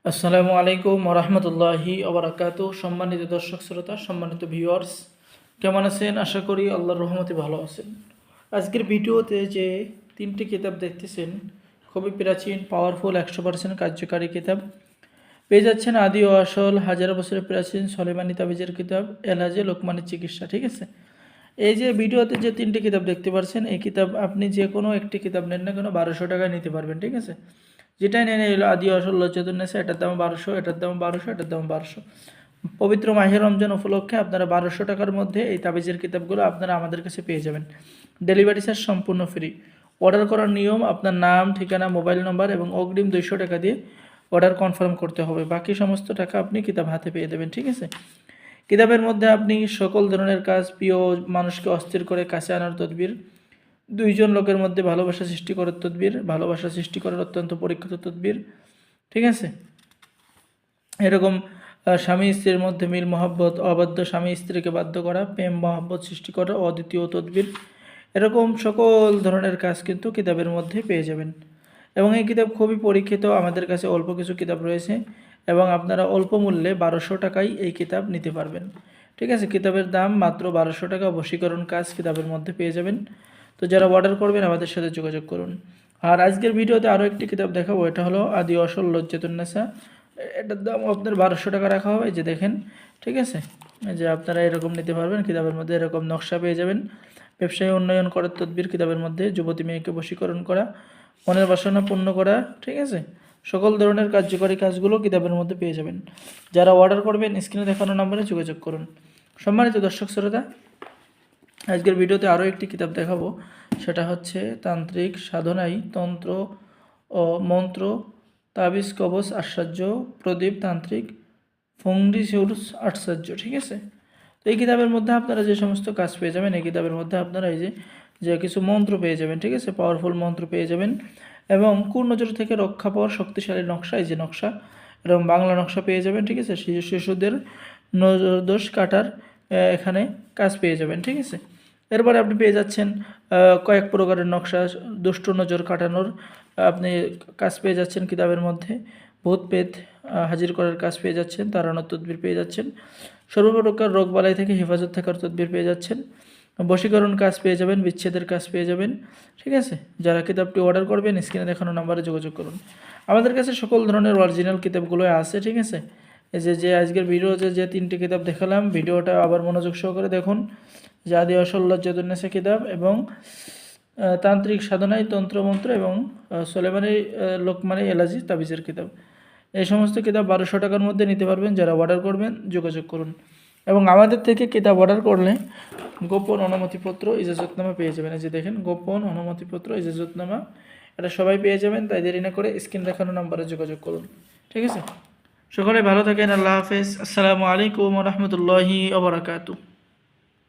আসসালামু আলাইকুম ওরহমতুল্লাহি ওবরাকাতু। সম্মানিত দর্শক শ্রোতা, সম্মানিত ভিউয়ার্স, কেমন আছেন? আশা করি আল্লাহর রহমতে ভালো আছেন। আজকের ভিডিওতে যে তিনটি কিতাব দেখতেছেন, খুবই প্রাচীন, পাওয়ারফুল, 100% কার্যকারী কিতাব পেয়ে যাচ্ছেন। আদি ও আসল, হাজার বছরের প্রাচীন সলেমানি তাবিজের কিতাব, এলাজে লোকমানের চিকিৎসা। ঠিক আছে, এই যে ভিডিওতে যে তিনটি কিতাব দেখতে পাচ্ছেন, এই কিতাব আপনি যে কোনো একটি কিতাব নেন না কেন 1200 টাকায় নিতে পারবেন। ঠিক আছে, যেটাই নেন, এলো আদি আসল লজ্জাতুন্নেসা, এটার দাম 1200, এটার দাম 1200, এটার দাম 1200। পবিত্র মাহে রমজান উপলক্ষে আপনারা 1200 টাকার মধ্যে এই তাবিজের কিতাবগুলো আপনারা আমাদের কাছে পেয়ে যাবেন। ডেলিভারি চার্জ সম্পূর্ণ ফ্রি। অর্ডার করার নিয়ম, আপনার নাম, ঠিকানা, মোবাইল নম্বর এবং অগ্রিম 200 টাকা দিয়ে অর্ডার কনফার্ম করতে হবে। বাকি সমস্ত টাকা আপনি কিতাব হাতে পেয়ে দেবেন। ঠিক আছে, কিতাবের মধ্যে আপনি সকল ধরনের কাজ, প্রিয় মানুষকে অস্থির করে কাছে আনার তদবির, দুইজন লোকের মধ্যে ভালোবাসা সৃষ্টি করার তদবির, ভালোবাসা সৃষ্টি করার অত্যন্ত পরীক্ষিত তদবির। ঠিক আছে, এরকম স্বামী স্ত্রীর মধ্যে মিল মহব্বত, অবাধ্য স্বামী স্ত্রীকে বাধ্য করা, প্রেম মহব্বত সৃষ্টি করা, অদ্বিতীয় তদবির, এরকম সকল ধরনের কাজ কিন্তু কিতাবের মধ্যে পেয়ে যাবেন। এবং এই কিতাব খুবই পরীক্ষিত। আমাদের কাছে অল্প কিছু কিতাব রয়েছে এবং আপনারা অল্প মূল্যে 1200 টাকায় এই কিতাব নিতে পারবেন। ঠিক আছে, কিতাবের দাম মাত্র 1200 টাকা। বশীকরণ কাজ কিতাবের মধ্যে পেয়ে যাবেন। তো যারা অর্ডার করবেন আমাদের সাথে যোগাযোগ করুন। আর আজকের ভিডিওতে আরও একটি কিতাব দেখাবো, এটা হলো আদি আসল লজ্জাতুন্নেসা। এটার দাম আপনার 1200 টাকা রাখা হবে। যে দেখেন, ঠিক আছে, যে আপনারা এরকম নিতে পারবেন। কিতাবের মধ্যে এরকম নকশা পেয়ে যাবেন। ব্যবসায়ী উন্নয়ন করার তদবির কিতাবের মধ্যে, যুবতী মেয়েকে বশীকরণ করা, মনের বাসনা পূর্ণ করা, ঠিক আছে, সকল ধরনের কার্যকরী কাজগুলো কিতাবের মধ্যে পেয়ে যাবেন। যারা অর্ডার করবেন স্ক্রিনে দেখানো নম্বরে যোগাযোগ করুন। সম্মানিত দর্শক শ্রোতা, আজকের ভিডিওতে আরও একটি কিতাব দেখাবো, সেটা হচ্ছে তান্ত্রিক সাধনাই তন্ত্র ও মন্ত্র, তাবিজ কবচ আশ্চর্য, প্রদীপ তান্ত্রিক ফংডিসিউরস আশ্চর্য। ঠিক আছে, তো এই কিতাবের মধ্যে আপনারা যে সমস্ত কাজ পেয়ে যাবেন, এই কিতাবের মধ্যে আপনারা এই যে কিছু মন্ত্র পেয়ে যাবেন। ঠিক আছে, পাওয়ারফুল মন্ত্র পেয়ে যাবেন এবং কুনজর থেকে রক্ষা পাওয়ার শক্তিশালী নকশা, এই যে নকশা, এবং বাংলা নকশা পেয়ে যাবেন। ঠিক আছে, শিশুদের নজর দোষ কাটার এখানে কাজ পেয়ে যাবেন। ঠিক আছে, এরপরে আপনি পেয়ে যাচ্ছেন কয়েক প্রকারের নকশা, দুষ্ট নজর কাটানোর আপনি কাজ পেয়ে যাচ্ছেন কিতাবের মধ্যে। ভূত পেত হাজির করার কাজ পেয়ে যাচ্ছেন, তাড়ানোর তদবির পেয়ে যাচ্ছেন, সর্বপ্রকার রোগবালাই থেকে হেফাজত থাকার তদবির পেয়ে যাচ্ছেন, বশীকরণ কাজ পেয়ে যাবেন, বিচ্ছেদের কাজ পেয়ে যাবেন। ঠিক আছে, যারা কিতাবটি অর্ডার করবেন স্ক্রিনে দেখানো নাম্বারে যোগাযোগ করুন। আমাদের কাছে সকল ধরনের অরিজিনাল কিতাবগুলো আছে। ঠিক আছে, এই যে আজকের ভিডিওতে যে তিনটি কিতাব দেখালাম, ভিডিওটা আবার মনোযোগ সহকারে দেখুন। যে আদি আসল লজ্জাতুন্নেসা কিতাব এবং তান্ত্রিক সাধনায় তন্ত্রমন্ত্র এবং সোলেমানি লোকমানি এলাজি তাবিজের কিতাব, এই সমস্ত কিতাব 1200 টাকার মধ্যে নিতে পারবেন। যারা অর্ডার করবেন যোগাযোগ করুন। এবং আমাদের থেকে কিতাব অর্ডার করলে গোপন অনুমতিপত্র, ইজাজতনামা পেয়ে যাবেন। এই যে দেখেন, গোপন অনুমতিপত্র, ইজাজতনামা, এটা সবাই পেয়ে যাবেন। তাই দেরি না করে স্ক্রিন দেখানো নাম্বারে যোগাযোগ করুন। ঠিক আছে, সকলে ভালো থাকেন। আল্লাহ হাফেজ। আসসালামু আলাইকুম রহমতুল্লাহি ওয়া বারাকাতুহু।